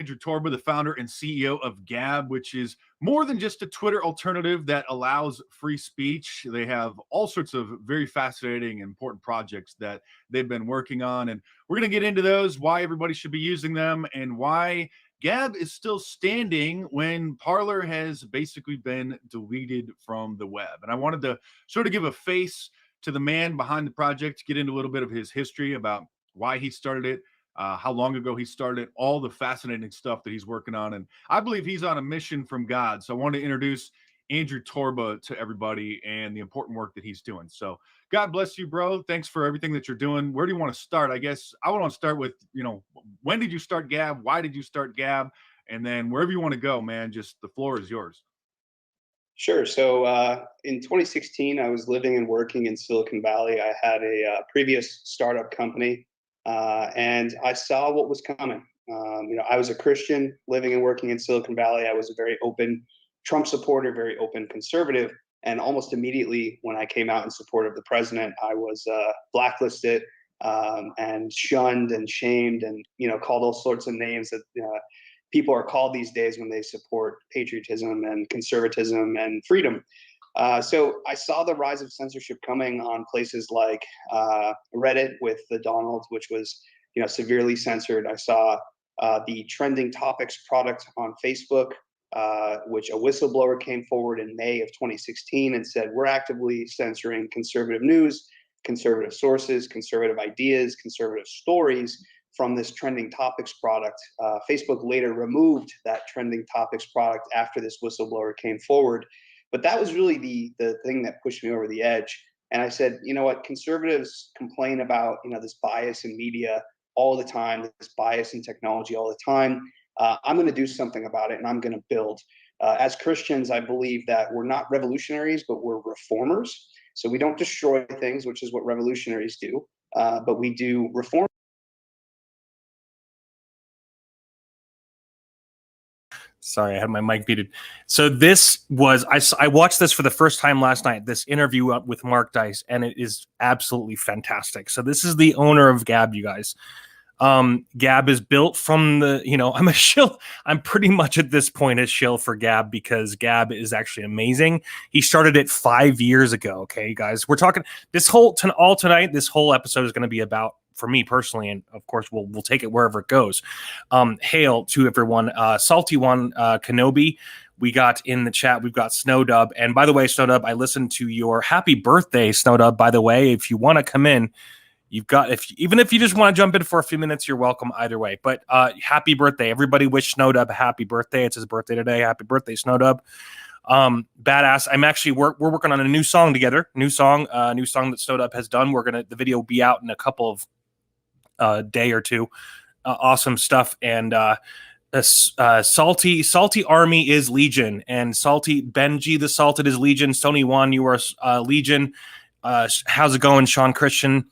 Andrew Torba, the founder and CEO of Gab, which is more than just a Twitter alternative that allows free speech. They have all sorts of very fascinating and important projects that they've been working on. And we're going to get into those, why everybody should be using them, and why Gab is still standing when Parler has basically been deleted from the web. And I wanted to sort of give a face to the man behind the project, get into a little bit of his history about why he started it, how long ago he started, all the fascinating stuff that he's working on. And I believe he's on a mission from God. So I want to introduce Andrew Torba to everybody and the important work that he's doing. So God bless you, bro. Thanks for everything that you're doing. Where do you want to start? I guess I want to start with, when did you start Gab? Why did you start Gab? And then wherever you want to go, man, just the floor is yours. Sure. So in 2016, I was living and working in Silicon Valley. I had a previous startup company, and I saw what was coming. I was a Christian living and working in Silicon Valley. I was a very open Trump supporter, very open conservative. And almost immediately when I came out in support of the president, I was blacklisted and shunned and shamed and, called all sorts of names that people are called these days when they support patriotism and conservatism and freedom. So I saw the rise of censorship coming on places like Reddit with the Donald, which was severely censored. I saw the trending topics product on Facebook, which a whistleblower came forward in May of 2016 and said, we're actively censoring conservative news, conservative sources, conservative ideas, conservative stories from this trending topics product. Facebook later removed that trending topics product after this whistleblower came forward. But that was really the thing that pushed me over the edge. And I said, you know what, conservatives complain about, this bias in media all the time, this bias in technology all the time. I'm going to do something about it, and I'm going to build. As Christians, I believe that we're not revolutionaries, but we're reformers. So we don't destroy things, which is what revolutionaries do, but we do reform. Sorry, I had my mic muted. So this was, I watched this for the first time last night, this interview up with Mark Dice, and it is absolutely fantastic. So this is the owner of Gab, you guys. Gab is built from I'm a shill. I'm pretty much at this point a shill for Gab because Gab is actually amazing. He started it 5 years ago. Okay, guys, we're talking this whole tonight. This whole episode is going to be about, for me personally, and of course we'll take it wherever it goes. Hail to everyone. Salty One, Kenobi. We got in the chat. We've got Snowdub. And by the way, Snowdub, I listened to your happy birthday, Snowdub. By the way, if you want to come in, you've got, even if you just want to jump in for a few minutes, you're welcome either way. But happy birthday. Everybody wish Snowdub a happy birthday. It's his birthday today. Happy birthday, Snowdub. Badass. I'm actually, we're working on a new song together. New song that Snowdub has done. The video will be out in a couple of day or two. Awesome stuff. And Salty Army is Legion, and Salty Benji the Salted is Legion. Sony One, you are Legion. How's it going, Sean Christian?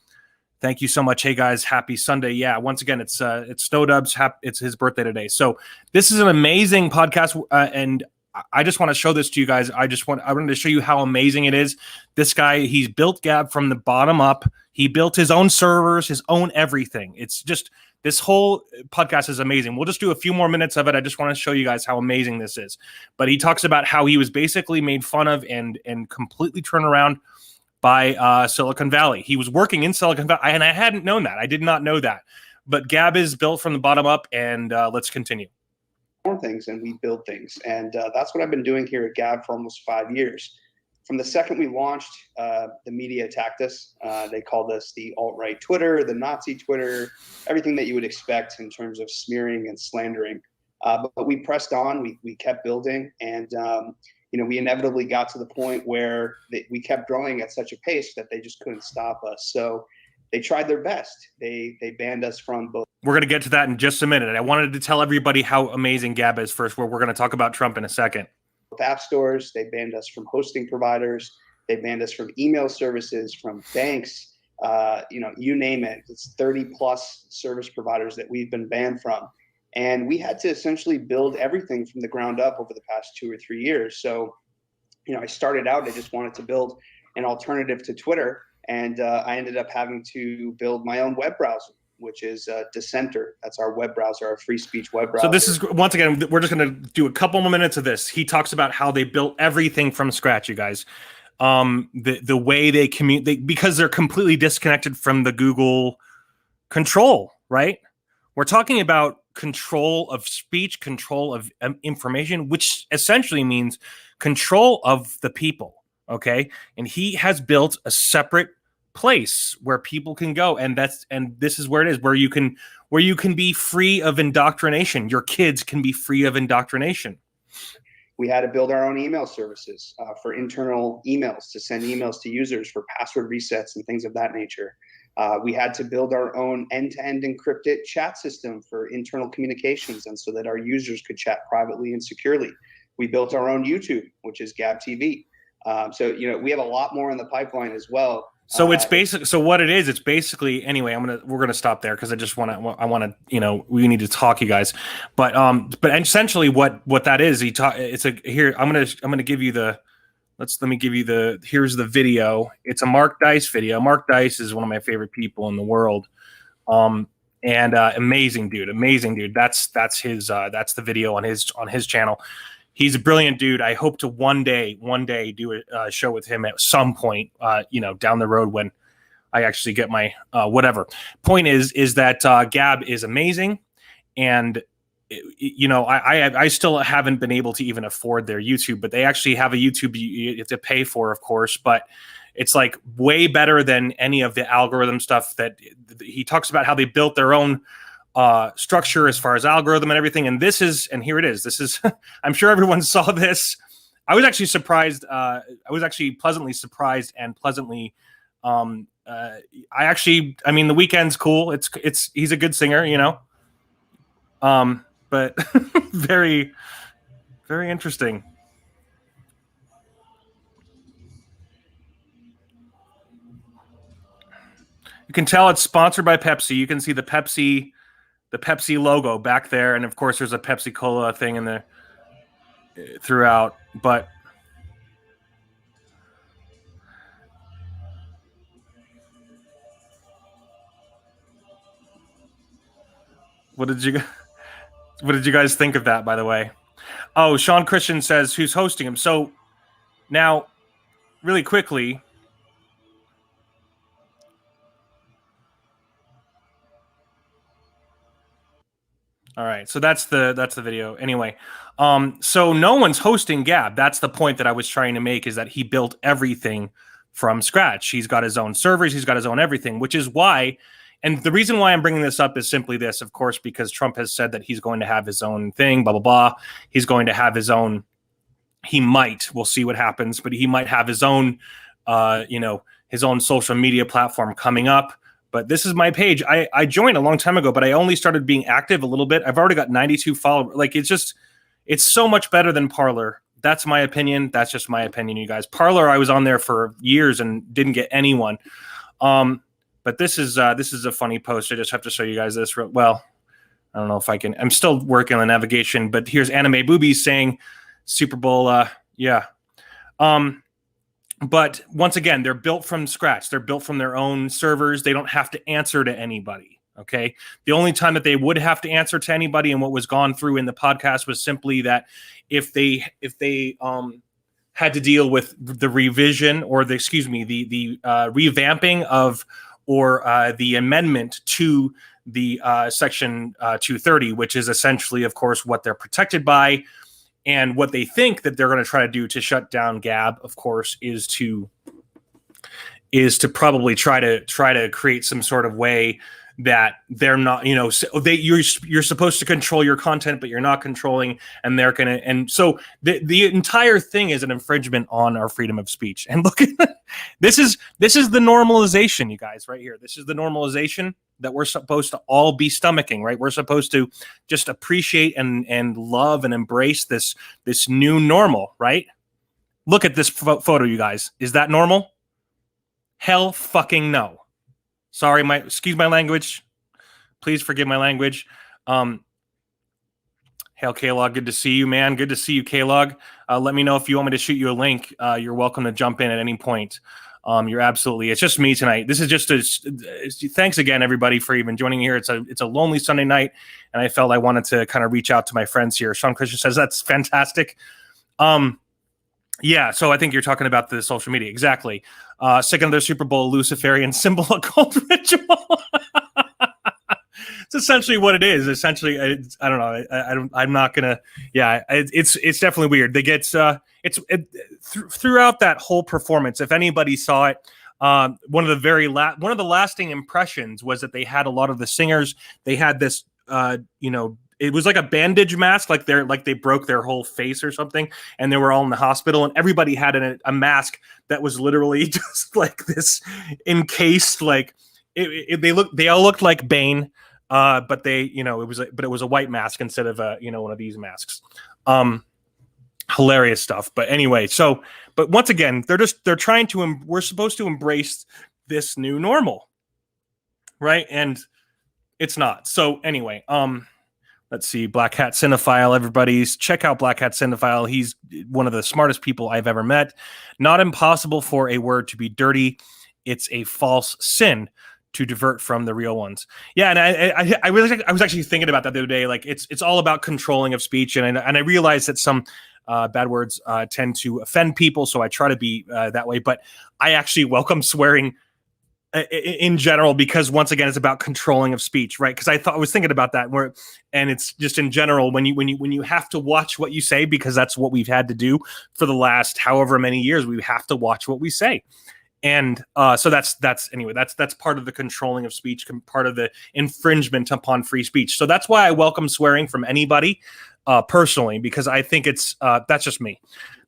Thank you so much. Hey guys, happy Sunday. Yeah, once again, it's Snowdub's. It's his birthday today. So this is an amazing podcast, and I just want to show this to you guys. I wanted to show you how amazing it is. This guy, he's built Gab from the bottom up. He built his own servers, his own everything. It's just, this whole podcast is amazing. We'll just do a few more minutes of it. I just want to show you guys how amazing this is. But he talks about how he was basically made fun of and completely turned around by Silicon Valley. He was working in Silicon Valley, and I hadn't known that. I did not know that. But Gab is built from the bottom up, and let's continue. Things and we build things, and that's what I've been doing here at Gab for almost 5 years. From the second we launched, the media attacked us. They called us the alt-right Twitter, the Nazi Twitter, everything that you would expect in terms of smearing and slandering. But we pressed on, we kept building, and we inevitably got to the point where we kept growing at such a pace that they just couldn't stop us. So they tried their best. They banned us from both. We're going to get to that in just a minute. I wanted to tell everybody how amazing Gab is first, where we're going to talk about Trump in a second. App stores, they banned us from hosting providers, they banned us from email services, from banks, you name it. It's 30 plus service providers that we've been banned from. And we had to essentially build everything from the ground up over the past 2 or 3 years. So, I started out, I just wanted to build an alternative to Twitter. And I ended up having to build my own web browser. which is Dissenter. That's our web browser, our free speech web browser. So this is, once again, we're just going to do a couple more minutes of this. He talks about how they built everything from scratch, you guys. The way they communicate, because they're completely disconnected from the Google control, right? We're talking about control of speech, control of information, which essentially means control of the people. Okay. And he has built a separate place where people can go. And this is where it is, where you can be free of indoctrination. Your kids can be free of indoctrination. We had to build our own email services for internal emails to send emails to users for password resets and things of that nature. We had to build our own end-to-end encrypted chat system for internal communications, and so that our users could chat privately and securely. We built our own YouTube, which is Gab TV. So we have a lot more in the pipeline as well. So it's basic. So what it is, it's basically, anyway, we're gonna stop there because I want to, we need to talk, you guys. But essentially what that is, I'm gonna give you the, here's the video. It's a Mark Dice video. Mark Dice is one of my favorite people in the world. And amazing dude. That's the video on his channel. He's a brilliant dude. I hope to one day do a show with him at some point, down the road when I actually get my whatever. Point is that Gab is amazing, and I still haven't been able to even afford their YouTube, but they actually have a YouTube you have to pay for, of course, but it's like way better than any of the algorithm stuff that he talks about, how they built their own structure as far as algorithm and everything. And here it is. This is, I'm sure everyone saw this. I was actually surprised. I was actually pleasantly surprised and pleasantly, the Weeknd's cool. He's a good singer, but very, very interesting. You can tell it's sponsored by Pepsi. You can see the Pepsi logo back there, and of course there's a Pepsi Cola thing in there throughout. But what did you guys think of that, by the way? Oh, Sean Christian says, who's hosting him? So now, really quickly, all right, so that's the video. Anyway, so no one's hosting Gab. That's the point that I was trying to make, is that he built everything from scratch. He's got his own servers, he's got his own everything, which is why, and the reason why I'm bringing this up is simply this, of course, because Trump has said that he's going to have his own thing, blah, blah, blah. He's going to have his own, we'll see what happens, but he might have his own, his own social media platform coming up. But this is my page. I joined a long time ago, but I only started being active a little bit. I've already got 92 followers. Like, it's so much better than Parler. That's my opinion. That's just my opinion, you guys. Parler, I was on there for years and didn't get anyone. But this is a funny post. I just have to show you guys this. Well, I don't know if I can. I'm still working on the navigation, but here's Anime Boobies saying Super Bowl. Yeah. But once again, they're built from scratch. They're built from their own servers. They don't have to answer to anybody. Okay. The only time that they would have to answer to anybody, and what was gone through in the podcast, was simply that if they had to deal with the revision, or the revamping of, or the amendment to the section 230, which is essentially, of course, what they're protected by. And what they think that they're going to try to do to shut down Gab, of course, is to probably try to create some sort of way that they're not, you're supposed to control your content, but you're not controlling, and they're going to, and so the entire thing is an infringement on our freedom of speech. And look at this is the normalization, you guys, right here. This is the normalization that we're supposed to all be stomaching, right? We're supposed to just appreciate and love and embrace this new normal, right? Look at this photo, you guys. Is that normal? Hell fucking no. Sorry, excuse my language. Please forgive my language. Hail K-Log, good to see you, man. Good to see you, K-Log. Let me know if you want me to shoot you a link. You're welcome to jump in at any point. You're absolutely. It's just me tonight. This is just thanks again, everybody, for even joining here. It's a lonely Sunday night, and I felt I wanted to kind of reach out to my friends here. Sean Christian says that's fantastic. Yeah, so I think you're talking about the social media. Exactly. Second of their Super Bowl Luciferian symbol occult ritual. It's essentially what it is. Essentially, I don't know. I'm not gonna. Yeah, it's definitely weird. They get throughout that whole performance. If anybody saw it, one of the lasting impressions was that they had a lot of the singers. They had this, it was like a bandage mask, like they broke their whole face or something, and they were all in the hospital, and everybody had a mask that was literally just like this encased, like they all looked like Bane, but it was a white mask instead of one of these masks. Hilarious stuff. But anyway, but once again, they're trying to we're supposed to embrace this new normal, right? And it's not. So anyway, let's see, Black Hat Cinephile, everybody's check out Black Hat Cinephile. He's one of the smartest people I've ever met. Not impossible for a word to be dirty. It's a false sin to divert from the real ones. Yeah, and I was actually thinking about that the other day. Like it's all about controlling of speech, and I realize that some bad words tend to offend people, so I try to be that way. But I actually welcome swearing in general, because once again, it's about controlling of speech, right? Because I was thinking about that, and it's just in general when you have to watch what you say, because that's what we've had to do for the last however many years. We have to watch what we say, and so that's part of the controlling of speech, part of the infringement upon free speech. So that's why I welcome swearing from anybody personally, because I think that's just me.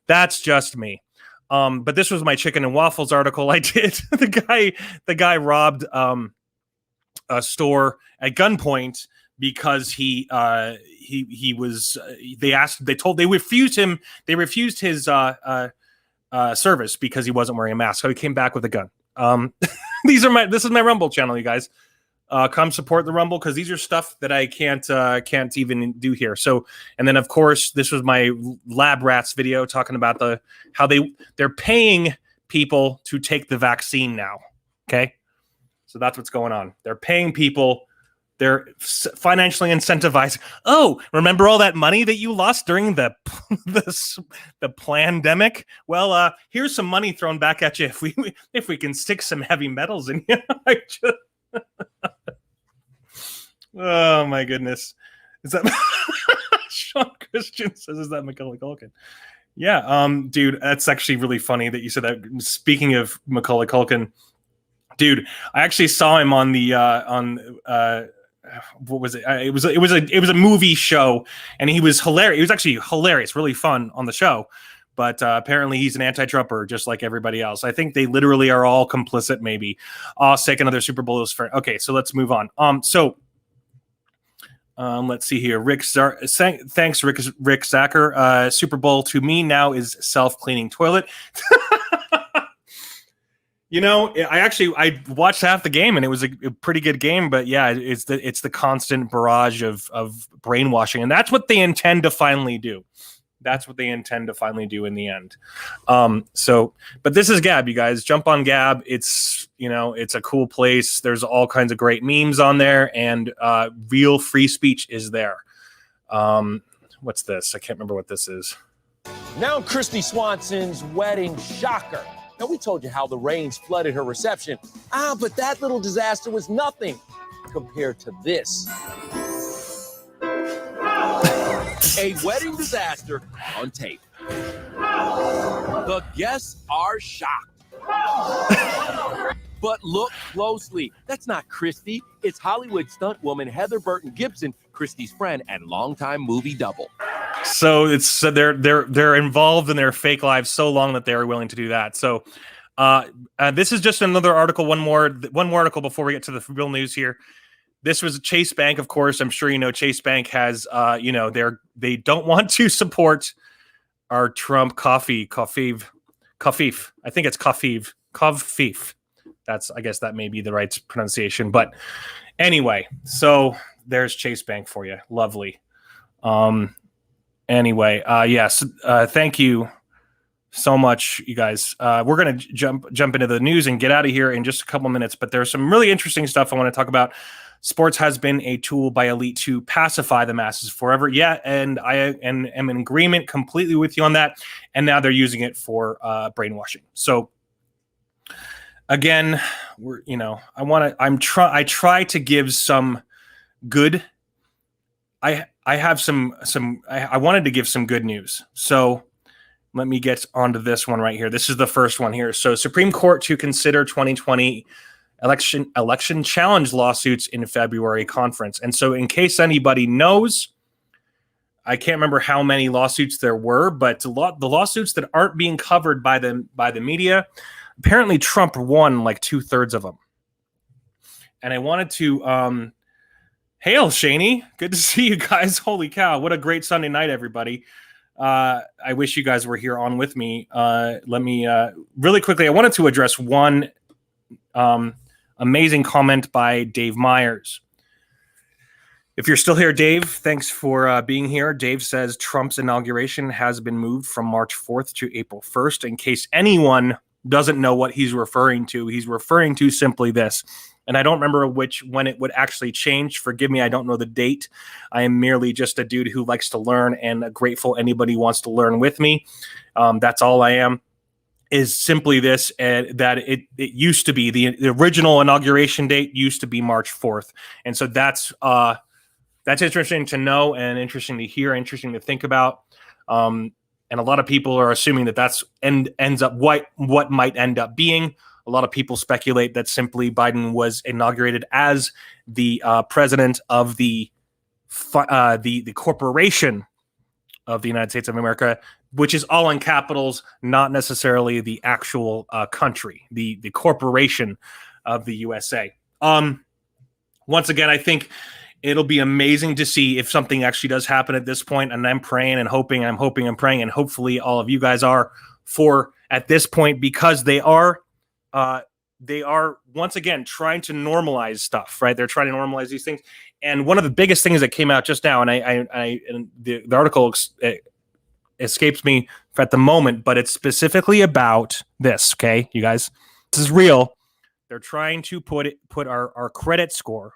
That's just me. But this was my chicken and waffles article I did. the guy robbed a store at gunpoint because they refused his service because he wasn't wearing a mask. So he came back with a gun. This is my Rumble channel, you guys. Come support the Rumble, because these are stuff that I can't even do here. So, and then of course this was my Lab Rats video talking about how they're paying people to take the vaccine now. Okay, so that's what's going on. They're paying people. They're financially incentivized. Oh, remember all that money that you lost during the pandemic? Well, here's some money thrown back at you if we can stick some heavy metals in you. Oh my goodness. Is that Sean Christian says, is that Macaulay Culkin? Yeah, dude, that's actually really funny that you said that. Speaking of Macaulay Culkin, dude, I actually saw him on the what was it? It was a movie show, and he was hilarious. He was actually hilarious, really fun on the show. But apparently he's an anti-Trumper, just like everybody else. I think they literally are all complicit, maybe. Second of their Super Bowls. Okay, so let's move on. Let's see here. Thanks, Rick Zacker. Super Bowl to me now is self-cleaning toilet. I watched half the game, and it was a pretty good game. But yeah, it's the constant barrage of brainwashing, and that's what they intend to finally do. That's what they intend to finally do in the end. But this is Gab, you guys. Jump on Gab. It's a cool place. There's all kinds of great memes on there, and real free speech is there. What's this? I can't remember what this is. Now Christy Swanson's wedding shocker. Now, we told you how the rains flooded her reception. But that little disaster was nothing compared to this. A wedding disaster on tape. The guests are shocked. But look closely. That's not Christy. It's Hollywood stuntwoman Heather Burton Gibson, Christy's friend and longtime movie double. So they're involved in their fake lives so long that they are willing to do that. So this is just another article. One more article before we get to the real news here. This was Chase Bank, of course. I'm sure you know Chase Bank has, they don't want to support our Trump Kafif. I think it's Kafif. I guess that may be the right pronunciation. But anyway, so there's Chase Bank for you. Lovely. Anyway, yes. Thank you. so much, you guys. We're going to jump into the news and get out of here in just a couple minutes, but there's some really interesting stuff I want to talk about. Sports has been a tool by elite to pacify the masses forever. Yeah, and I am in agreement completely with you on that. And now they're using it for brainwashing. So again, I try to give some good. I wanted to give some good news. So let me get onto this one right here. This is the first one here. So Supreme Court to consider 2020 election challenge lawsuits in February conference. And so in case anybody knows, I can't remember how many lawsuits there were, but the lawsuits that aren't being covered by the media, apparently Trump won like 2/3 of them. And I wanted to hail Shaney. Good to see you guys. Holy cow. What a great Sunday night, everybody. I wish you guys were here on with me. Let me really quickly, I wanted to address one amazing comment by Dave Myers. If you're still here, Dave, thanks for being here. Dave says Trump's inauguration has been moved from March 4th to April 1st. In case anyone doesn't know what he's referring to simply this. And I don't remember when it would actually change. Forgive me, I don't know the date. I am merely just a dude who likes to learn and grateful anybody wants to learn with me. That's all I am. Is simply this, that it used to be the original inauguration date used to be March 4th. And so that's interesting to know and interesting to hear, interesting to think about. And a lot of people are assuming that that's ends up what might end up being. A lot of people speculate that simply Biden was inaugurated as the president of the corporation of the United States of America, which is all in capitals, not necessarily the actual country, the corporation of the USA. Once again, I think it'll be amazing to see if something actually does happen at this point, and I'm praying and hoping, and praying, and hopefully all of you guys are for at this point, because they are once again trying to normalize stuff, right? They're trying to normalize these things. And one of the biggest things that came out just now, and the article escapes me at the moment, but it's specifically about this. Okay, you guys, this is real. They're trying to put our credit score,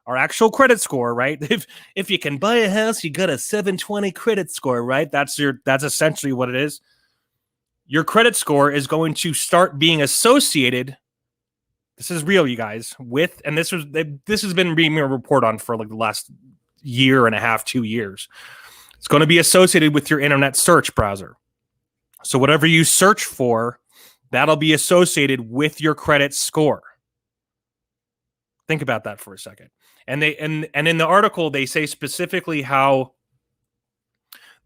our actual credit score, right? If you can buy a house, you got a 720 credit score, right? That's essentially what it is. Your credit score is going to start being associated. This is real, you guys. And this has been being a report on for like the last year and a half, 2 years. It's going to be associated with your internet search browser. So whatever you search for, that'll be associated with your credit score. Think about that for a second. And in the article, they say specifically how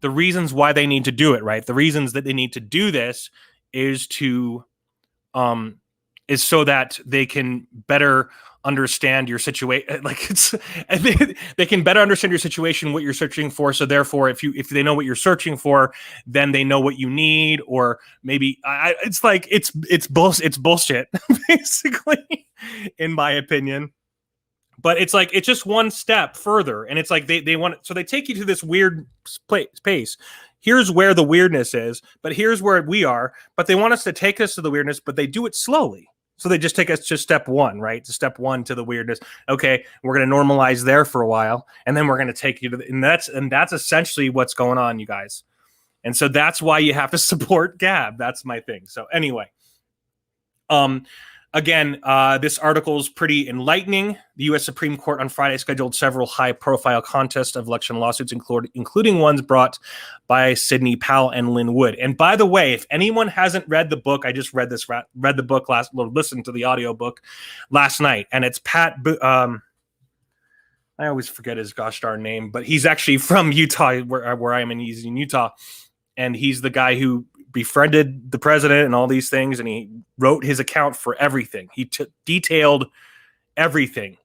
the reasons why they need to do it, right? The reasons that they need to do this is so that they can better understand your situation. Like they can better understand your situation, what you're searching for. So therefore, if they know what you're searching for, then they know what you need. Or maybe it's bullshit, basically, in my opinion. But it's like it's just one step further, and it's like they want, so they take you to this weird space. Here's where the weirdness is, but here's where we are. But they want us to take us to the weirdness, but they do it slowly. So they just take us to step one, right? To step one to the weirdness. Okay, we're going to normalize there for a while, and then we're going to take you to and that's essentially what's going on, you guys. And so that's why you have to support Gab. That's my thing. So anyway, again, this article is pretty enlightening. The U.S. Supreme Court on Friday scheduled several high-profile contests of election lawsuits, including ones brought by Sidney Powell and Lynn Wood. And by the way, if anyone hasn't read the book, I just read the book listened to the audiobook last night, and it's Pat. I always forget his gosh darn name, but he's actually from Utah, where I am, and he's in Utah, and he's the guy who befriended the president and all these things, and he wrote his account for everything. He detailed everything,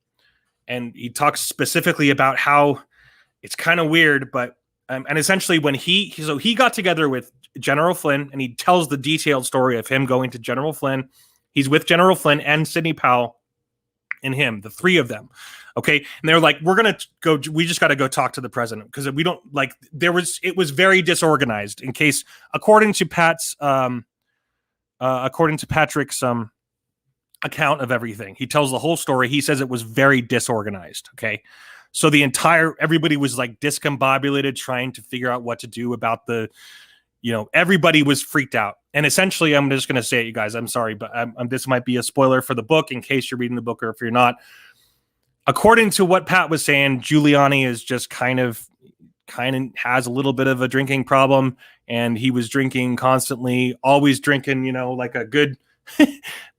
and he talks specifically about how it's kind of weird, but and essentially when he got together with General Flynn, and he tells the detailed story of him going to General Flynn. He's with General Flynn and Sidney Powell and him, the three of them, Okay. And they're like, we're going to go, we just got to go talk to the president because we don't like, it was very disorganized in case, according to Patrick's, account of everything. He tells the whole story. He says it was very disorganized. Okay. So everybody was like discombobulated trying to figure out what to do about everybody was freaked out. And essentially, I'm just going to say it, you guys, I'm sorry, but this might be a spoiler for the book in case you're reading the book or if you're not. According to what Pat was saying, Giuliani is just kind of has a little bit of a drinking problem, and he was drinking constantly, always drinking, like a good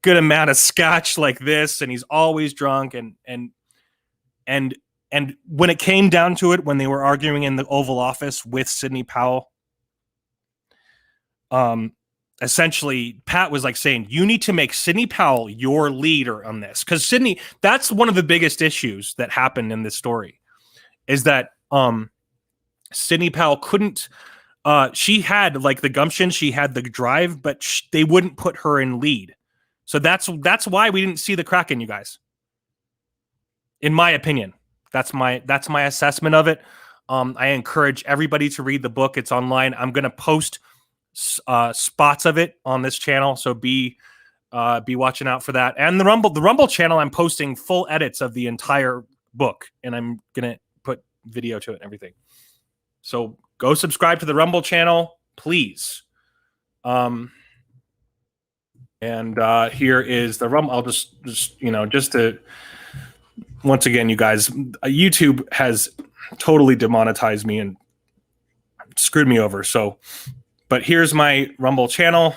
amount of scotch like this, and he's always drunk. And when it came down to it, when they were arguing in the Oval Office with Sidney Powell, essentially Pat was like saying, you need to make Sidney Powell your leader on this. Because that's one of the biggest issues that happened in this story, is that Sidney Powell couldn't, she had like the gumption, she had the drive, but they wouldn't put her in lead. So that's why we didn't see the Kraken, you guys. In my opinion, that's my assessment of it. I encourage everybody to read the book. It's online. I'm going to post spots of it on this channel, so be watching out for that. And the Rumble channel, I'm posting full edits of the entire book, and I'm gonna put video to it and everything. So go subscribe to the Rumble channel, please. And here is the Rumble. I'll just to once again, you guys, YouTube has totally demonetized me and screwed me over. So. But here's my Rumble channel.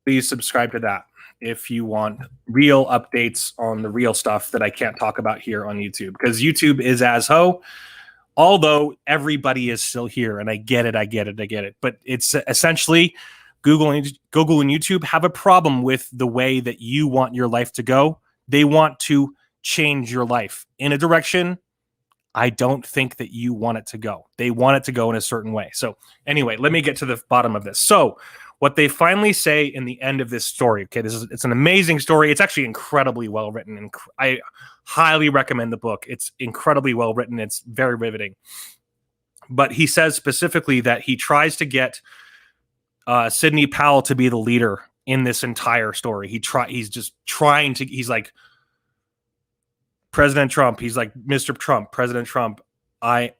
Please subscribe to that if you want real updates on the real stuff that I can't talk about here on YouTube. Because YouTube is as ho, although everybody is still here. And I get it. But it's essentially Google and YouTube have a problem with the way that you want your life to go. They want to change your life in a direction I don't think that you want it to go. They want it to go in a certain way. So anyway, let me get to the bottom of this. So what they finally say in the end of this story, okay, it's an amazing story. It's actually incredibly well written, and I highly recommend the book. It's incredibly well written. It's very riveting. But he says specifically that he tries to get Sidney Powell to be the leader in this entire story. He's like, President Trump, he's like, Mr. Trump, President Trump, now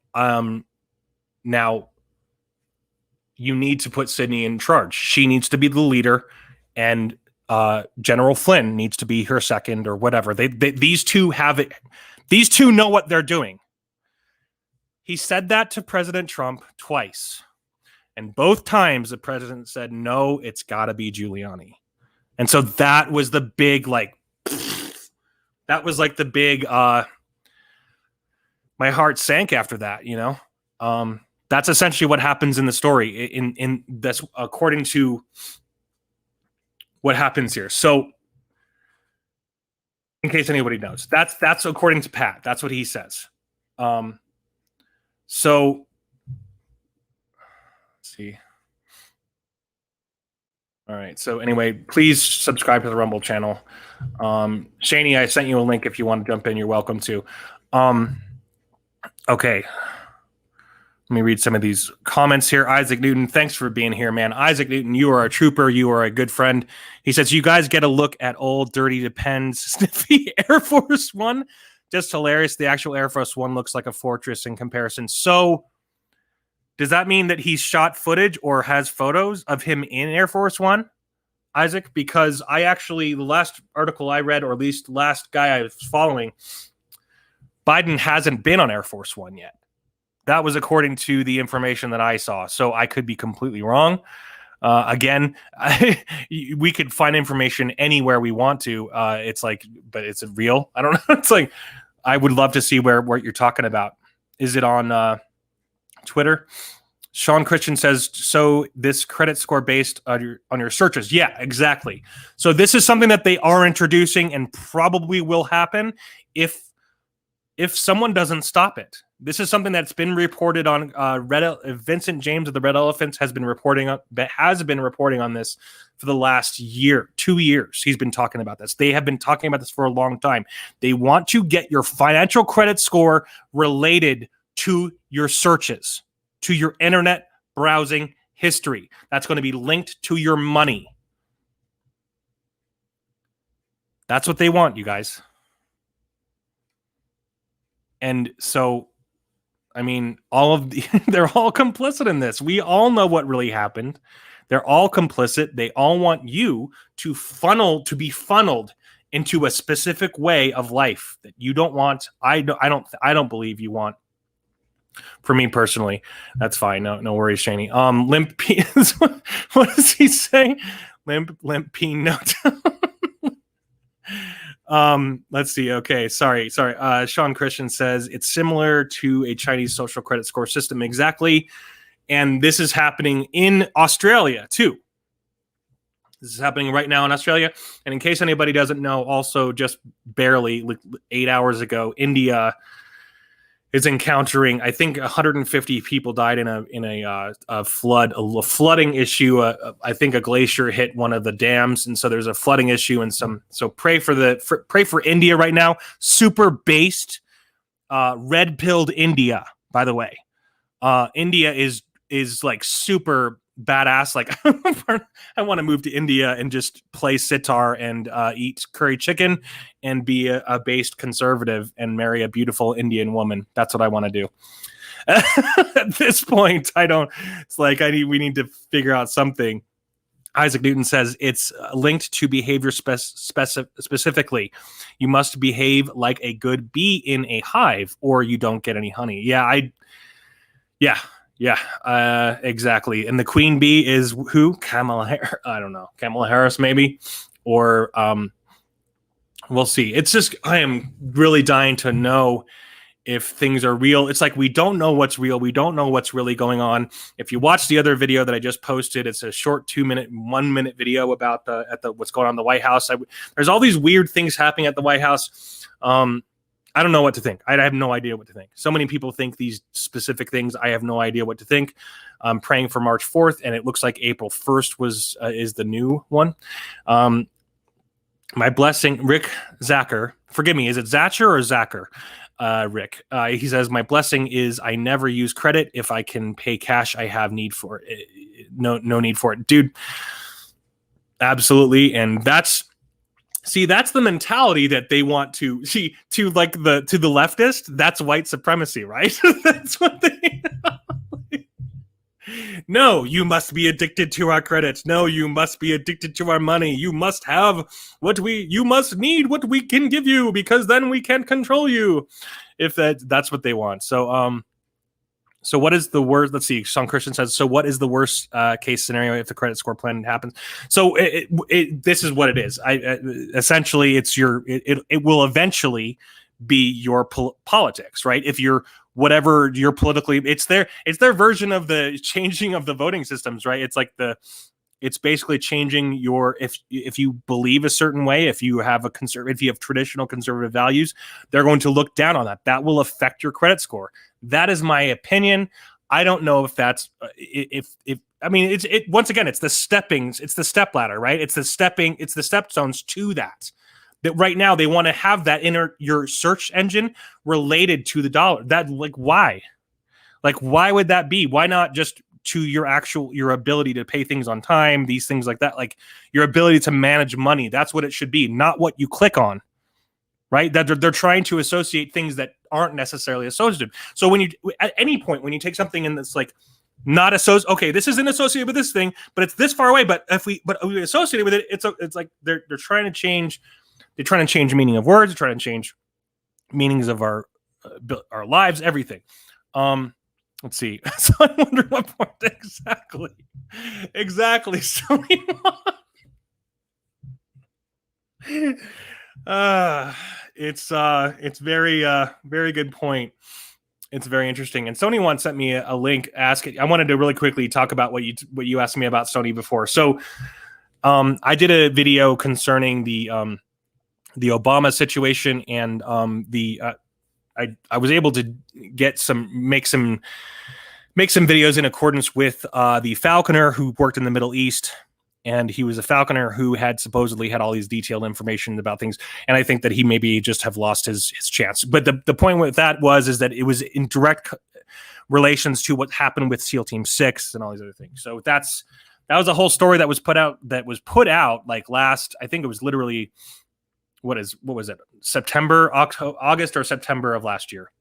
you need to put Sydney in charge. She needs to be the leader, and General Flynn needs to be her second or whatever. These two have it. These two know what they're doing. He said that to President Trump twice, and both times the president said, no, it's got to be Giuliani. And so that was the big, that was like the big, my heart sank after that, that's essentially what happens in the story in this, according to what happens here. So in case anybody knows, that's according to Pat, that's what he says. So let's see. All right. So anyway, please subscribe to the Rumble channel. Shaney, I sent you a link. If you want to jump in, you're welcome to. Okay. Let me read some of these comments here. Isaac Newton, thanks for being here, man. Isaac Newton, you are a trooper. You are a good friend. He says, you guys get a look at old Dirty Depends sniffy Air Force One. Just hilarious. The actual Air Force One looks like a fortress in comparison. So does that mean that he's shot footage or has photos of him in Air Force One, Isaac? Because the last article I read, or at least last guy I was following, Biden hasn't been on Air Force One yet. That was according to the information that I saw. So I could be completely wrong. Again, we could find information anywhere we want to. It's like, but it's real. I don't know. It's like, I would love to see what you're talking about. Is it on Twitter? Sean Christian says, so this credit score based on your searches. Yeah, exactly. So this is something that they are introducing and probably will happen if someone doesn't stop it. This is something that's been reported on. Vincent James of the Red Elephants has been reporting on this for the last 2 years. He's been talking about this. They have been talking about this for a long time. They want to get your financial credit score related to your searches, to your internet browsing history. That's going to be linked to your money. That's what they want, you guys. And so, I mean, they're all complicit in this. We all know what really happened. They're all complicit. They all want you to be funneled into a specific way of life that you don't want. I don't believe you want. For me personally, that's fine. No worries, Shani. Limp P. What does he say? Limp peanut. Let's see. Okay, sorry. Sean Christian says it's similar to a Chinese social credit score system. Exactly. And this is happening in Australia too. This is happening right now in Australia. And in case anybody doesn't know, also just barely, like 8 hours ago, India is encountering, I think 150 people died in a flooding issue. I think a glacier hit one of the dams, and so there's a flooding issue. And so pray for India right now. Super based, red pilled India. By the way, India is like super badass. Like I want to move to India and just play sitar and eat curry chicken and be a based conservative and marry a beautiful Indian woman. That's what I want to do. At this point, we need to figure out something. Isaac Newton says it's linked to behavior specifically. You must behave like a good bee in a hive or you don't get any honey. Yeah, exactly. And the queen bee is who? Kamala Harris. I don't know. Kamala Harris, maybe. Or we'll see. It's just, I am really dying to know if things are real. It's like we don't know what's real. We don't know what's really going on. If you watch the other video that I just posted, it's a short 1 minute video about what's going on in the White House. There's all these weird things happening at the White House. I don't know what to think. I have no idea what to think. So many people think these specific things. I have no idea what to think. I'm praying for March 4th, and it looks like April 1st is the new one. My blessing, Rick Zacher. Forgive me, is it Zacher or Zacher? Rick. He says, my blessing is I never use credit. If I can pay cash, I have need for it. No need for it. Dude, absolutely. And that's the mentality that they want to see to the leftist. That's white supremacy, right? That's what they. No, you must be addicted to our credits. No, you must be addicted to our money. You must have you must need what we can give you because then we can't control you. If that's what they want. So what is the worst? Let's see. Sean Christian says, so what is the worst case scenario if the credit score plan happens? So this is what it is. Essentially, it will eventually be your politics, right? If you're whatever you're politically, it's their version of the changing of the voting systems, right? It's basically changing your, if you believe a certain way, if you have traditional conservative values, they're going to look down on that. That will affect your credit score. That is my opinion. I don't know if that's once again, it's the step ladder, right? It's the stepstones to that. That right now they want to have that your search engine related to the dollar. That why? Why would that be? Why not just to your ability to pay things on time, these things like that, like your ability to manage money. That's what it should be, not what you click on, right? That they're trying to associate things that aren't necessarily associated. So at any point when you take something in that's like not associated, okay, this isn't associated with this thing, but it's this far away. But we associate with it, it's like they're trying to change. They're trying to change meaning of words. They're trying to change meanings of our lives, everything. Let's see. So I wonder what point exactly. So it's very good point. It's very interesting. And Sony once sent me a link. I wanted to really quickly talk about what you asked me about Sony before. So I did a video concerning the Obama situation and I was able to make some videos in accordance with the falconer who worked in the Middle East. And he was a falconer who had supposedly had all these detailed information about things. And I think that he maybe just have lost his chance. But the point with that is that it was in direct relations to what happened with SEAL Team 6 and all these other things. So that was a whole story that was put out like last, I think it was literally, what was it? August or September of last year.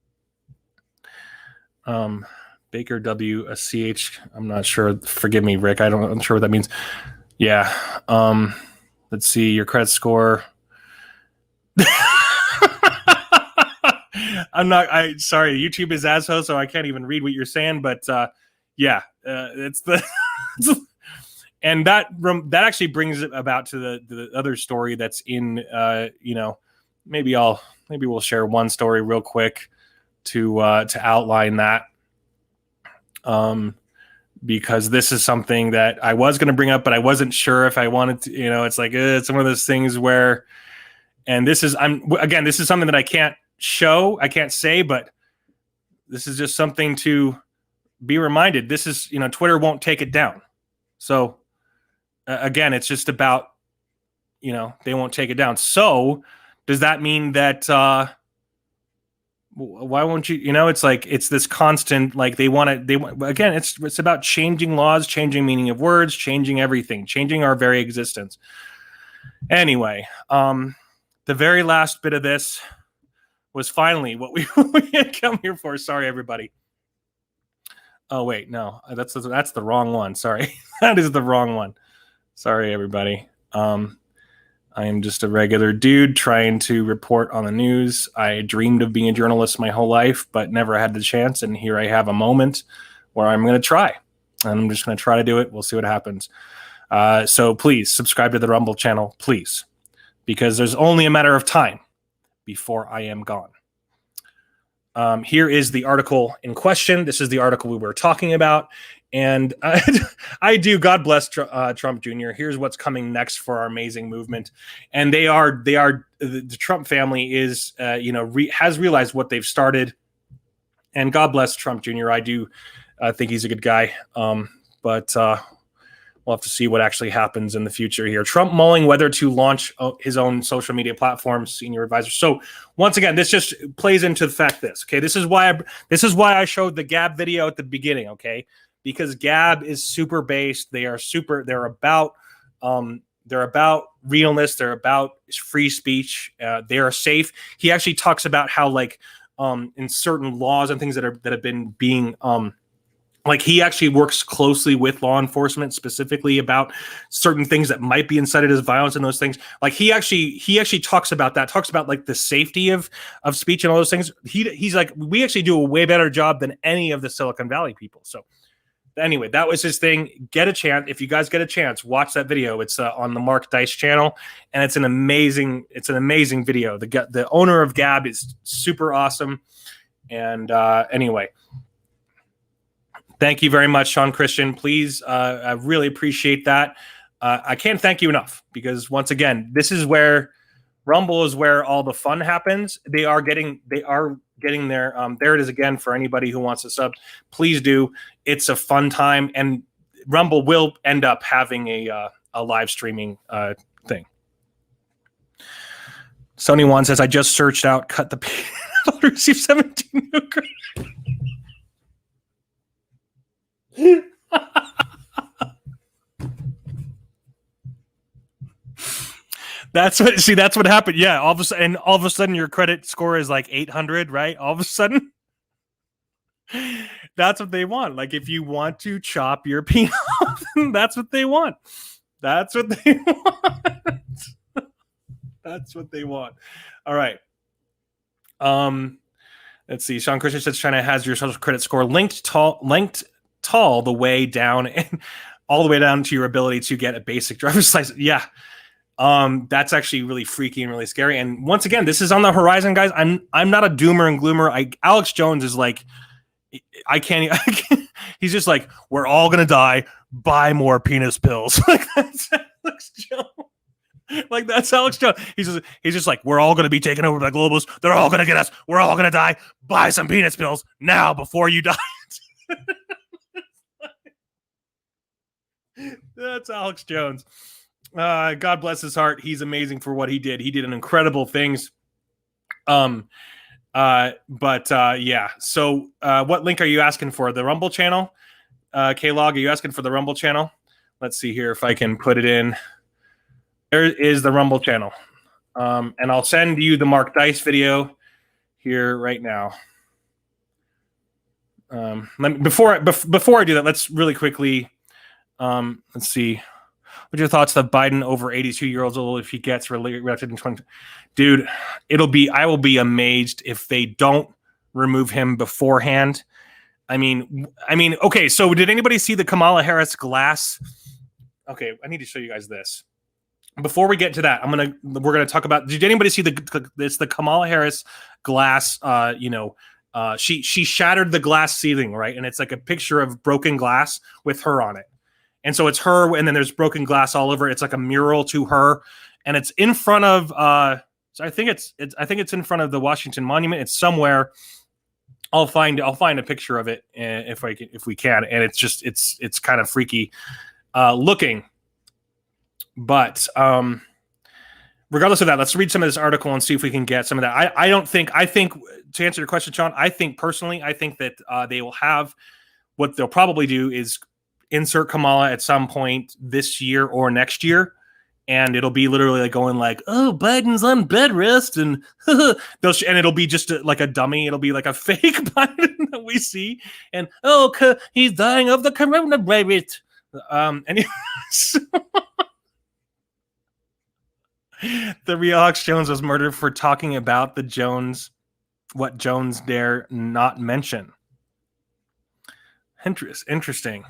Baker W, a CH. I'm not sure. Forgive me, Rick. I'm sure what that means. Yeah. Let's see your credit score. Sorry, YouTube is asshole, so I can't even read what you're saying, but it's the and that actually brings it about to the other story that's in maybe we'll share one story real quick to outline that. Because this is something that I was going to bring up, but I wasn't sure if I wanted to, it's like, it's one of those things where, and this is something that I can't show, I can't say, but this is just something to be reminded. This is, Twitter won't take it down. So again, it's just about, they won't take it down. So does that mean that, why won't you, it's like, it's this constant, like they want, again, it's about changing laws, changing meaning of words, changing everything, changing our very existence. Anyway, the very last bit of this was finally what we had come here for. Sorry, everybody. Oh wait, no, that's the wrong one. Sorry. That is the wrong one. Sorry, everybody. I am just a regular dude trying to report on the news. I dreamed of being a journalist my whole life, but never had the chance. And here I have a moment where I'm going to try. And I'm just going to try to do it. We'll see what happens. So please subscribe to the Rumble channel, please, because there's only a matter of time before I am gone. Here is the article in question. This is the article we were talking about. And I do. God bless Trump Jr. Here's what's coming next for our amazing movement. And the Trump family is, has realized what they've started. And God bless Trump Jr. I do think he's a good guy. But we'll have to see what actually happens in the future here. Trump mulling whether to launch his own social media platforms, senior advisor. So once again, this just plays into the fact okay, this is why I showed the Gab video at the beginning. Okay. Because Gab is super based. They're about realness. They're about free speech. They are safe. He actually talks about how in certain laws and things that have been being he actually works closely with law enforcement specifically about certain things that might be incited as violence and those things. Like he actually talks about the safety of speech and all those things. He's like, we actually do a way better job than any of the Silicon Valley people. So anyway, that was his thing. Get a chance. If you guys get a chance, watch that video. It's on the Mark Dice channel, and it's an amazing video. The owner of Gab is super awesome. And anyway, thank you very much, Sean Christian. Please, I really appreciate that. I can't thank you enough because once again, this is where Rumble is where all the fun happens. They are getting there. There it is again for anybody who wants to sub. Please do. It's a fun time, and Rumble will end up having a live streaming thing. Sony One says, I just searched out cut the peanut receive 17 new credits. That's what happened. Yeah, all of a sudden your credit score is like 800, right? All of a sudden. That's what they want. Like if you want to chop your peanut, that's what they want. That's what they want. That's what they want. All right. Let's see. Sean Christian says China has your social credit score linked tall the way down and all the way down to your ability to get a basic driver's license. Yeah. That's actually really freaky and really scary. And once again, this is on the horizon, guys. I'm not a doomer and gloomer. Alex Jones is like, I can't. He's just like, we're all gonna die. Buy more penis pills. Like that's Alex Jones. Like that's Alex Jones. He's just like, we're all going to be taken over by globalists. They're all going to get us. We're all going to die. Buy some peanuts pills now before you die. That's Alex Jones. God bless his heart. He's amazing for what he did. He did an incredible things. Yeah. So, what link are you asking for? The Rumble channel? K-Log, are you asking for the Rumble channel? Let's see here if I can put it in. There is the Rumble channel. And I'll send you the Mark Dice video here right now. Before I do that, let's really quickly, let's see. What are your thoughts of Biden over 82 years old if he gets reelected in 20? Dude, I will be amazed if they don't remove him beforehand. I mean, okay, so did anybody see the Kamala Harris glass? Okay, I need to show you guys this. Before we get to that, we're gonna talk about. Did anybody see the Kamala Harris glass? She shattered the glass ceiling, right? And it's like a picture of broken glass with her on it. And so it's her, and then there's broken glass all over. It's like a mural to her, and it's in front of. So I think it's in front of the Washington Monument. It's somewhere. I'll find a picture of it if we can, and it's kind of freaky looking. But regardless of that, let's read some of this article and see if we can get some of that. I think to answer your question, Sean, I think that they will have what they'll probably do is insert Kamala at some point this year or next year. And it'll be literally like going like, oh, Biden's on bed rest. And and it'll be just like a dummy. It'll be like a fake Biden that we see. And, he's dying of the coronavirus. Anyways. The real Alex Jones was murdered for talking about what Jones dare not mention. Interesting.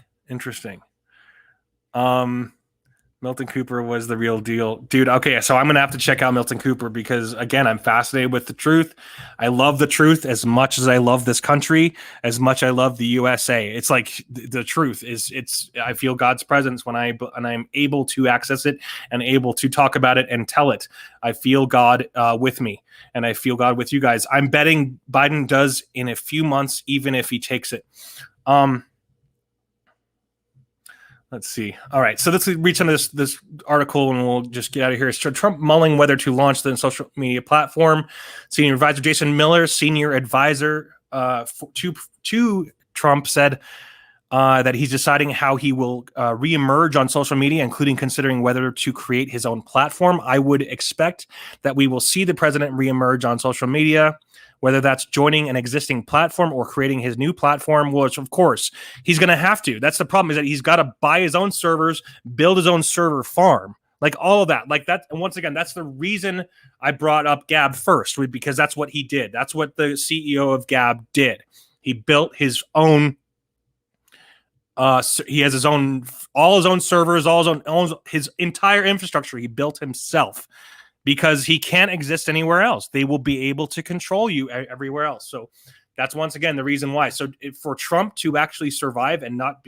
Milton Cooper was the real deal. Dude, okay, so I'm going to have to check out Milton Cooper because, again, I'm fascinated with the truth. I love the truth as much as I love this country, as much I love the USA. It's like the truth is, I feel God's presence when I'm able to access it and able to talk about it and tell it. I feel God with me, and I feel God with you guys. I'm betting Biden does in a few months, even if he takes it. Let's see. All right. So let's read some of this article and we'll just get out of here. So Trump mulling whether to launch the social media platform. Senior advisor Jason Miller, senior advisor to Trump, said that he's deciding how he will reemerge on social media, including considering whether to create his own platform. I would expect that we will see the president reemerge on social media, whether that's joining an existing platform or creating his new platform, which of course he's going to have to. That's the problem, is that he's got to buy his own servers, build his own server farm, like all of that. Like that. And once again, that's the reason I brought up Gab first, because that's what he did. That's what the CEO of Gab did. He built his own. He has all his own servers, his entire infrastructure. He built himself. Because he can't exist anywhere else. They will be able to control you everywhere else. So that's once again the reason why. So for Trump to actually survive and not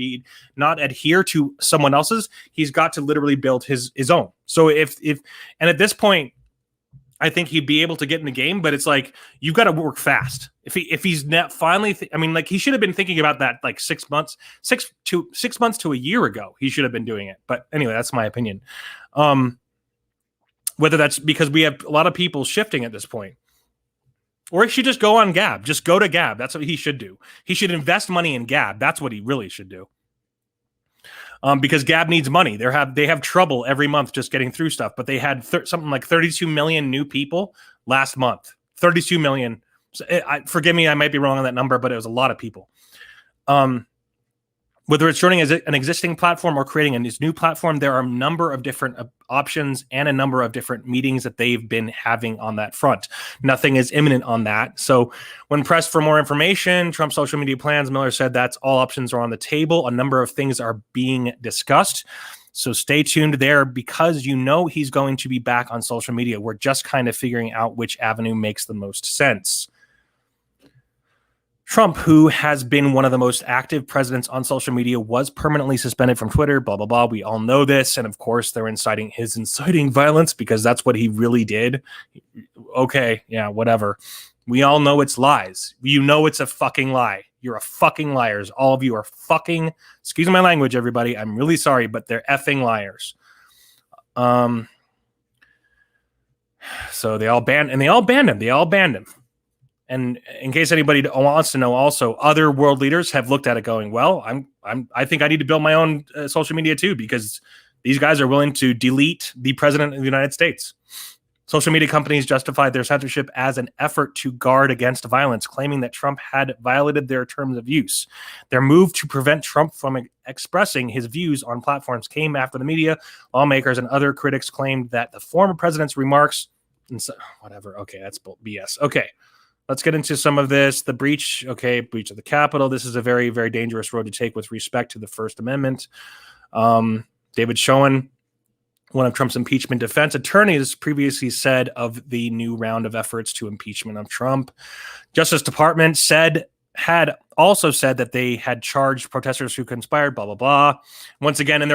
adhere to someone else's, he's got to literally build his own. So if and at this point, I think he'd be able to get in the game, but it's like you've got to work fast. If he's not finally, he should have been thinking about that like 6 months to a year ago. He should have been doing it. But anyway, that's my opinion. Whether that's because we have a lot of people shifting at this point. Or he should just go on Gab. Just go to Gab. That's what he should do. He should invest money in Gab. That's what he really should do. Because Gab needs money. They have trouble every month just getting through stuff. But they had something like 32 million new people last month. 32 million. So forgive me, I might be wrong on that number, but it was a lot of people. Whether it's joining an existing platform or creating a new platform, there are a number of different options and a number of different meetings that they've been having on that front. Nothing is imminent on that. So when pressed for more information, Trump's social media plans, Miller said that's all options are on the table. A number of things are being discussed. So stay tuned there because he's going to be back on social media. We're just kind of figuring out which avenue makes the most sense. Trump, who has been one of the most active presidents on social media, was permanently suspended from Twitter, blah, blah, blah. We all know this. And of course, they're inciting violence because that's what he really did. Okay, yeah, whatever. We all know it's lies. You know it's a fucking lie. You're a fucking liars. All of you are fucking, excuse my language, everybody. I'm really sorry, but they're effing liars. So they all banned him. They all banned him. And in case anybody wants to know, also other world leaders have looked at it, going, "Well, I think I need to build my own social media too, because these guys are willing to delete the president of the United States." Social media companies justified their censorship as an effort to guard against violence, claiming that Trump had violated their terms of use. Their move to prevent Trump from expressing his views on platforms came after the media, lawmakers, and other critics claimed that the former president's remarks, and so, whatever. Okay, that's BS. Okay. Let's get into some of this. The breach of the Capitol. This is a very, very dangerous road to take with respect to the First Amendment. David Schoen, one of Trump's impeachment defense attorneys, previously said of the new round of efforts to impeachment of Trump. Justice Department had also said that they had charged protesters who conspired, blah, blah, blah. Once again,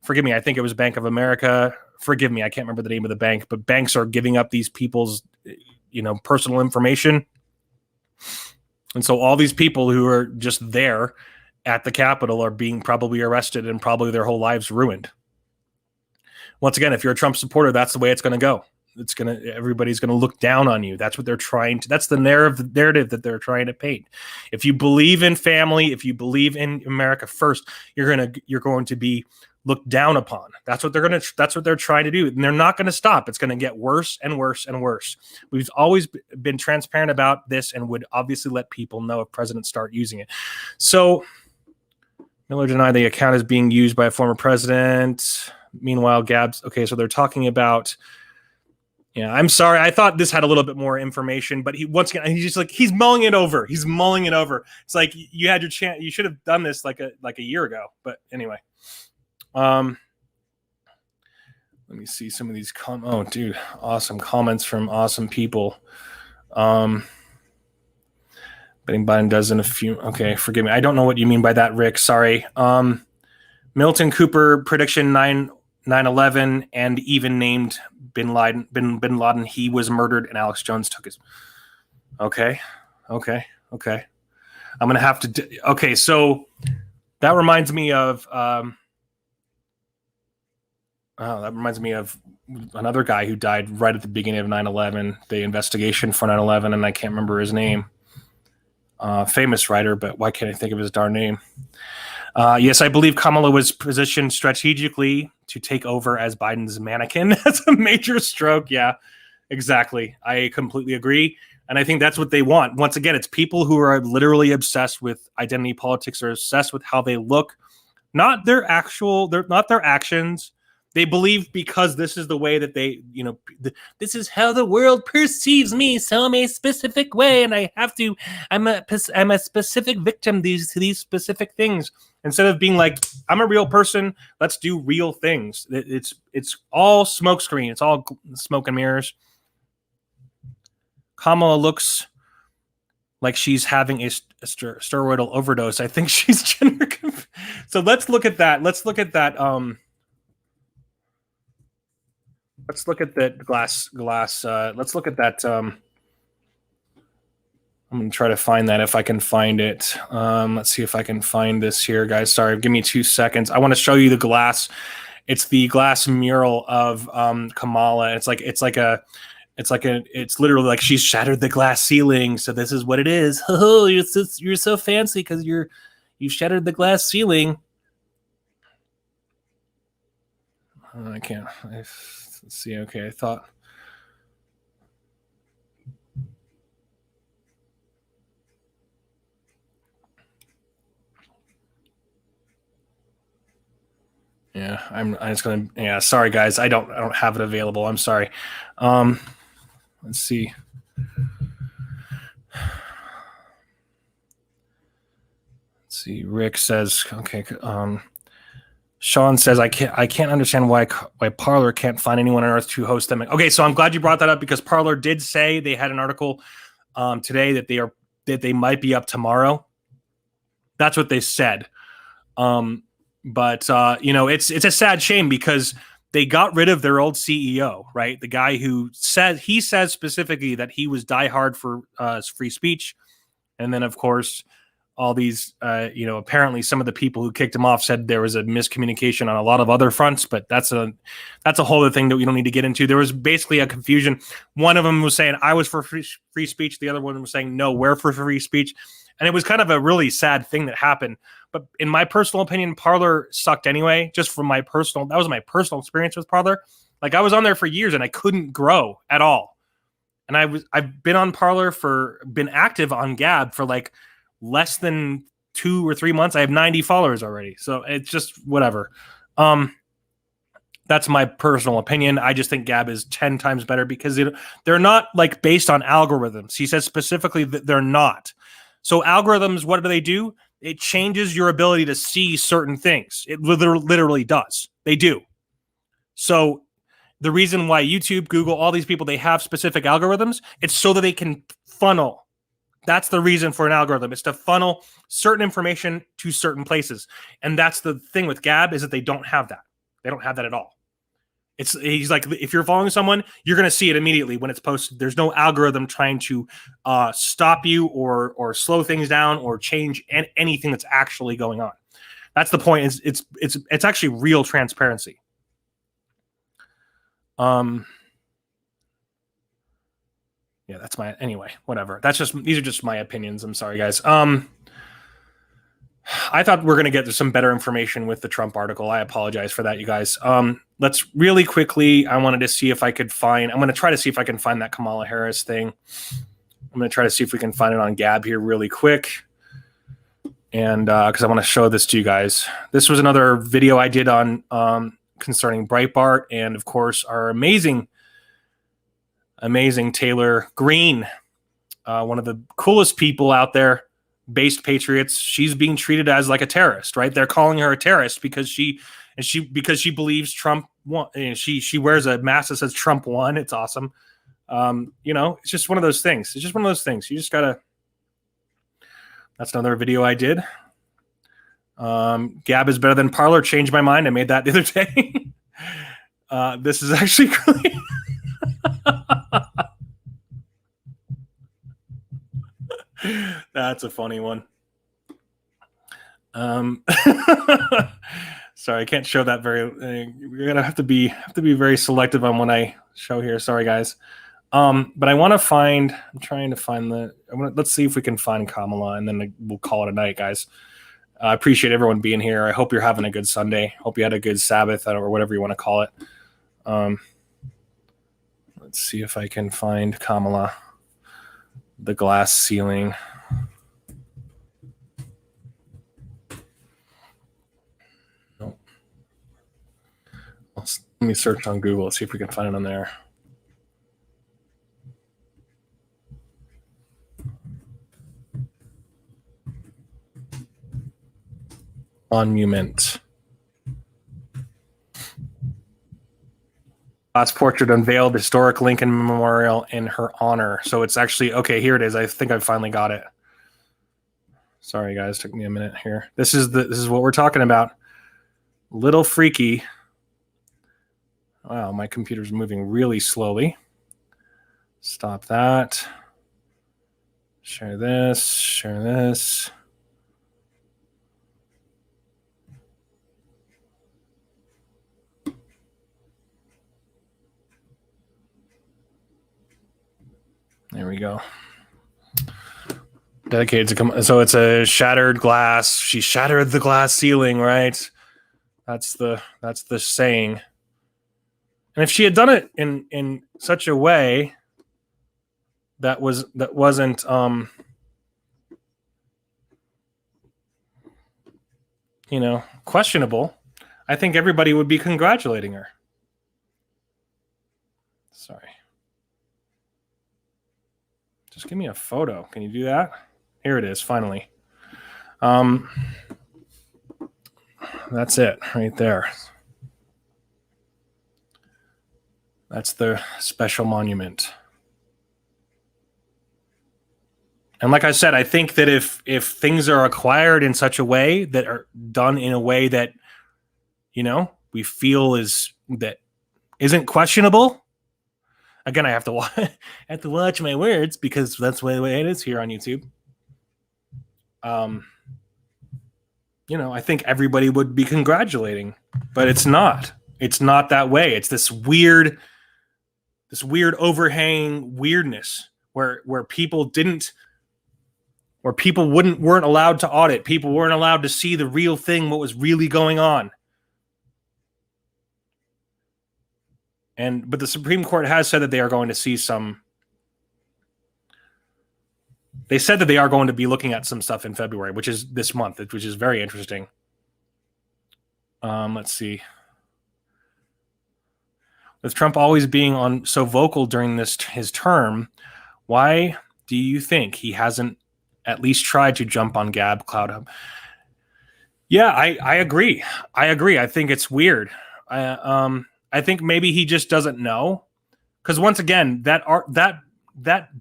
forgive me, I think it was Bank of America. Forgive me, I can't remember the name of the bank, but banks are giving up these people's, personal information. And so all these people who are just there at the Capitol are being probably arrested and probably their whole lives ruined. Once again, if you're a Trump supporter, that's the way it's going to go. Everybody's going to look down on you. That's what they're trying to, that's the narrative that they're trying to paint. If you believe in family, if you believe in America first, you're going to be looked down upon. That's what they're trying to do. And they're not going to stop. It's going to get worse and worse and worse. We've always been transparent about this and would obviously let people know if presidents start using it. So Miller denied the account is being used by a former president. Meanwhile, Gabs. Okay. So they're talking about, I'm sorry. I thought this had a little bit more information, but he's mulling it over. He's mulling it over. It's like you had your chance. You should have done this like a year ago, but anyway. Let me see some of these awesome comments from awesome people. Betting Biden does in a few. Okay, forgive me. I don't know what you mean by that, Rick. Sorry. Milton Cooper prediction 9/11 and even named Bin Laden. He was murdered and Alex Jones took his. Okay. I'm gonna have to. Okay, so that reminds me of. That reminds me of another guy who died right at the beginning of 9/11, the investigation for 9/11, and I can't remember his name. Famous writer, but why can't I think of his darn name? Yes, I believe Kamala was positioned strategically to take over as Biden's mannequin. That's a major stroke. Yeah, exactly. I completely agree. And I think that's what they want. Once again, it's people who are literally obsessed with identity politics, or obsessed with how they look, not their actions. They believe because this is the way that they, this is how the world perceives me, so I'm a specific way, and I'm a specific victim to these specific things. Instead of being like, I'm a real person, let's do real things. It's all smokescreen. It's all smoke and mirrors. Kamala looks like she's having a steroidal overdose. I think she's gender confused. So let's look at that. Let's look at that glass. Let's look at that. I'm going to try to find that if I can find it. Let's see if I can find this here, guys. Sorry, give me 2 seconds. I want to show you the glass. It's the glass mural of Kamala. It's literally like she's shattered the glass ceiling. So this is what it is. Oh, you're so fancy because you shattered the glass ceiling. I can't. Let's see. Okay, I thought. Yeah, I'm just gonna. Yeah, sorry guys, I don't have it available. I'm sorry. Let's see. Let's see. Rick says, okay. Sean says, I can't understand why Parler can't find anyone on Earth to host them. Okay, so I'm glad you brought that up because Parler did say they had an article today that they might be up tomorrow. That's what they said. But it's a sad shame because they got rid of their old CEO, right? The guy who says specifically that he was diehard for free speech. And then, of course, all these, apparently some of the people who kicked him off said there was a miscommunication on a lot of other fronts, but that's a whole other thing that we don't need to get into. There was basically a confusion. One of them was saying I was for free speech. The other one was saying, no, we're for free speech. And it was kind of a really sad thing that happened. But in my personal opinion, Parler sucked anyway, that was my personal experience with Parler. Like, I was on there for years and I couldn't grow at all. And I've been on Parler been active on Gab for like less than 2 or 3 months. I have 90 followers already. So it's just whatever. That's my personal opinion. I just think Gab is 10 times better because they're not like based on algorithms. He says specifically that they're not. So algorithms, what do? It changes your ability to see certain things. It literally does. They do. So the reason why YouTube, Google, all these people, they have specific algorithms, it's so that they can funnel. That's the reason for an algorithm. It's to funnel certain information to certain places. And that's the thing with Gab is that they don't have that. They don't have that at all. He's like, if you're following someone, you're going to see it immediately when it's posted. There's no algorithm trying to stop you or slow things down or change anything that's actually going on. That's the point. It's actually real transparency. Yeah, that's anyway, whatever. These are just my opinions. I'm sorry, guys. I thought we're going to get some better information with the Trump article. I apologize for that, you guys. Let's really quickly, I'm going to try to see if I can find that Kamala Harris thing. I'm going to try to see if we can find it on Gab here really quick. And because I want to show this to you guys. This was another video I did on concerning Breitbart and, of course, our amazing Taylor Greene, one of the coolest people out there, based patriots. She's being treated as like a terrorist, right? They're calling her a terrorist because she believes Trump won. She wears a mask that says Trump won. It's awesome. It's just one of those things. It's just one of those things. You just gotta. That's another video I did. Gab is better than Parler. Changed my mind. I made that the other day. This is actually great. That's a funny one. Sorry, I can't show that we're gonna have to be very selective on when I show here. Sorry, guys. But I want to find. I'm trying to find let's see if we can find Kamala, and then we'll call it a night, guys. I appreciate everyone being here. I hope you're having a good Sunday. Hope you had a good Sabbath or whatever you want to call it. Let's see if I can find Kamala. The glass ceiling. Nope. Let me search on Google, see if we can find it on there. Monument. Last portrait unveiled, historic Lincoln Memorial in her honor. So it's actually, okay, here it is. I think I finally got it. Sorry, guys. Took me a minute here. This is what we're talking about. Little freaky. Wow, my computer's moving really slowly. Stop that. Share this. Share this. There we go. Dedicated to so it's a shattered glass. She shattered the glass ceiling, right? That's the saying. And if she had done it in such a way that wasn't questionable, I think everybody would be congratulating her. Sorry. Just give me a photo. Can you do that? Here it is, finally. That's it right there. That's the special monument. And like I said, I think that if things are acquired in such a way that are done in a way that, you know, we feel that isn't questionable. Again, I have to watch my words because that's the way it is here on YouTube. You know, I think everybody would be congratulating, but it's not. It's not that way. It's this weird overhanging weirdness where people weren't allowed to audit. People weren't allowed to see the real thing, what was really going on. But the Supreme Court has said that they are going to see some. They said that they are going to be looking at some stuff in February, which is this month, which is very interesting. Let's see. With Trump always being so vocal during his term, why do you think he hasn't at least tried to jump on Gab Cloud Hub? Yeah, I agree. I think it's weird. I think maybe he just doesn't know, because once again, that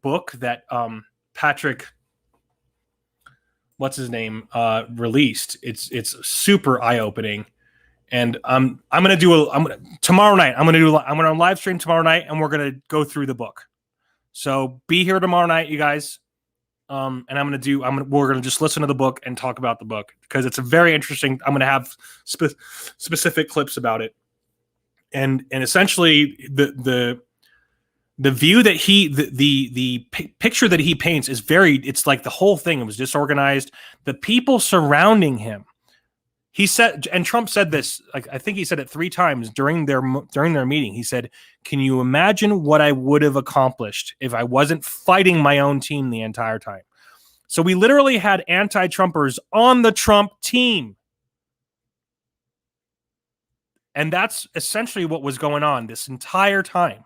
book that Patrick, what's his name, released, it's super eye opening, and I'm gonna tomorrow night. I'm gonna live stream tomorrow night, and we're gonna go through the book. So be here tomorrow night, you guys. And we're gonna just listen to the book and talk about the book because it's a very interesting. I'm gonna have specific clips about it. And essentially the view that the picture that he paints is it's like the whole thing was disorganized. The people surrounding him, he said, and Trump said this, like, I think he said it 3 times during their meeting. He said, "Can you imagine what I would have accomplished if I wasn't fighting my own team the entire time?" So we literally had anti-Trumpers on the Trump team. And that's essentially what was going on this entire time.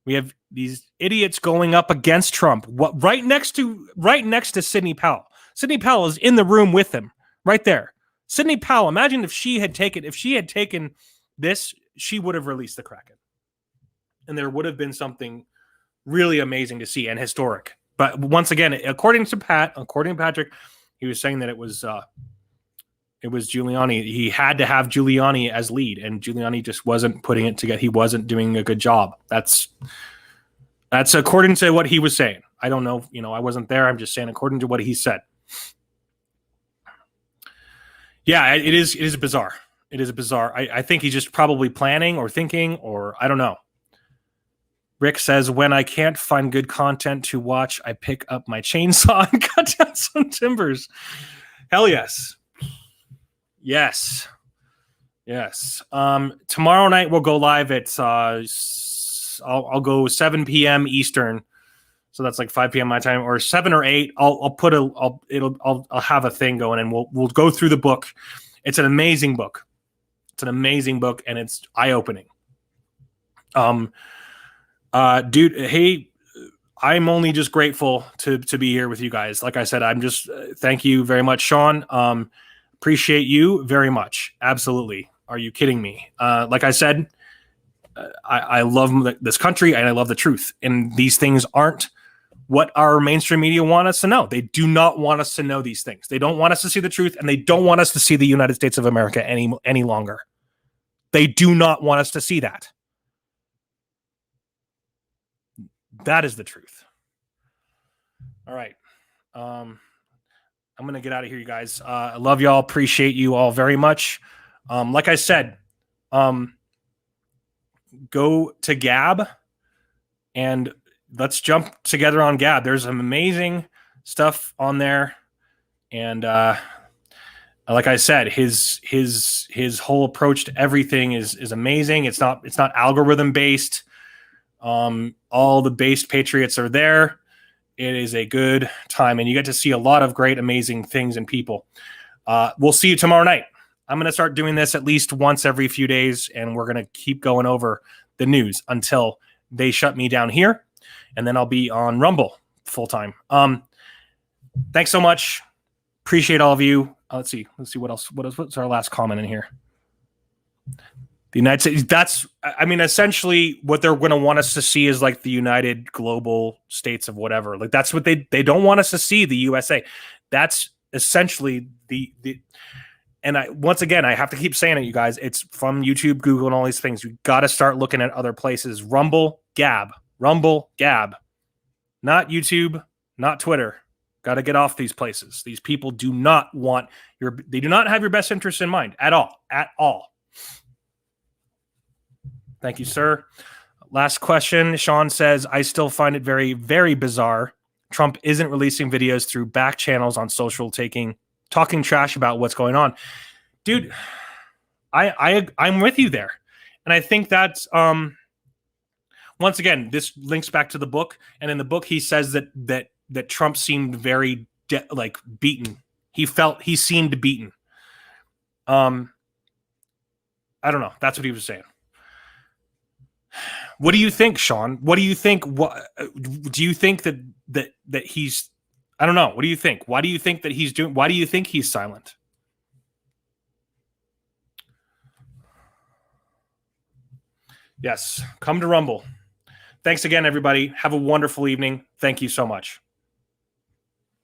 We have these idiots going up against Trump, right next to Sidney Powell. Sidney Powell is in the room with him, right there. Sidney Powell, imagine if she had taken this, she would have released the Kraken. And there would have been something really amazing to see and historic. But once again, according to Patrick, he was saying that it was Giuliani. He had to have Giuliani as lead, and Giuliani just wasn't putting it together. He wasn't doing a good job. That's according to what he was saying. I don't know. I wasn't there. I'm just saying according to what he said. Yeah, it is bizarre. It is bizarre. I think he's just probably planning or thinking, or I don't know. Rick says, when I can't find good content to watch, I pick up my chainsaw and cut down some timbers. Hell yes. Yes. Tomorrow night we'll go live at I'll go 7 p.m. Eastern, so that's like 5 p.m. my time, or 7 or 8. I'll have a thing going, and we'll go through the book. It's an amazing book. And it's eye opening. Dude, hey, I'm only just grateful to be here with you guys. Like I said, I'm just thank you very much, Sean. Appreciate you very much. Absolutely. Are you kidding me? Like I said, I love this country and I love the truth. And these things aren't what our mainstream media want us to know. They do not want us to know these things. They don't want us to see the truth, and they don't want us to see the United States of America any longer. They do not want us to see that. That is the truth. All right. I'm going to get out of here, you guys. I love y'all. Appreciate you all very much. Like I said, go to Gab and let's jump together on Gab. There's some amazing stuff on there. And like I said, his whole approach to everything is amazing. It's not algorithm based. All the based patriots are there. It is a good time, and you get to see a lot of great, amazing things and people. We'll see you tomorrow night. I'm going to start doing this at least once every few days, and we're going to keep going over the news until they shut me down here, and then I'll be on Rumble full time. Thanks so much. Appreciate all of you. Let's see what else. What's our last comment in here? The United States, that's, I mean, essentially what they're going to want us to see is like the United Global States of whatever. Like that's what they don't want us to see, the USA. That's essentially and once again, I have to keep saying it, you guys, it's from YouTube, Google, and all these things. You got to start looking at other places. Rumble, Gab, not YouTube, not Twitter. Got to get off these places. These people do not want they do not have your best interests in mind at all. Thank you, sir. Last question. Sean says, I still find it very, very bizarre. Trump isn't releasing videos through back channels on social, talking trash about what's going on. Dude, I'm with you there. And I think that's once again, this links back to the book. And in the book, he says that Trump seemed very beaten. He seemed beaten. I don't know. That's what he was saying. What do you think, Sean? What do you think? What do you think that he's? I don't know. What do you think? Why do you think that he's doing? Why do you think he's silent? Yes, come to Rumble. Thanks again, everybody. Have a wonderful evening. Thank you so much.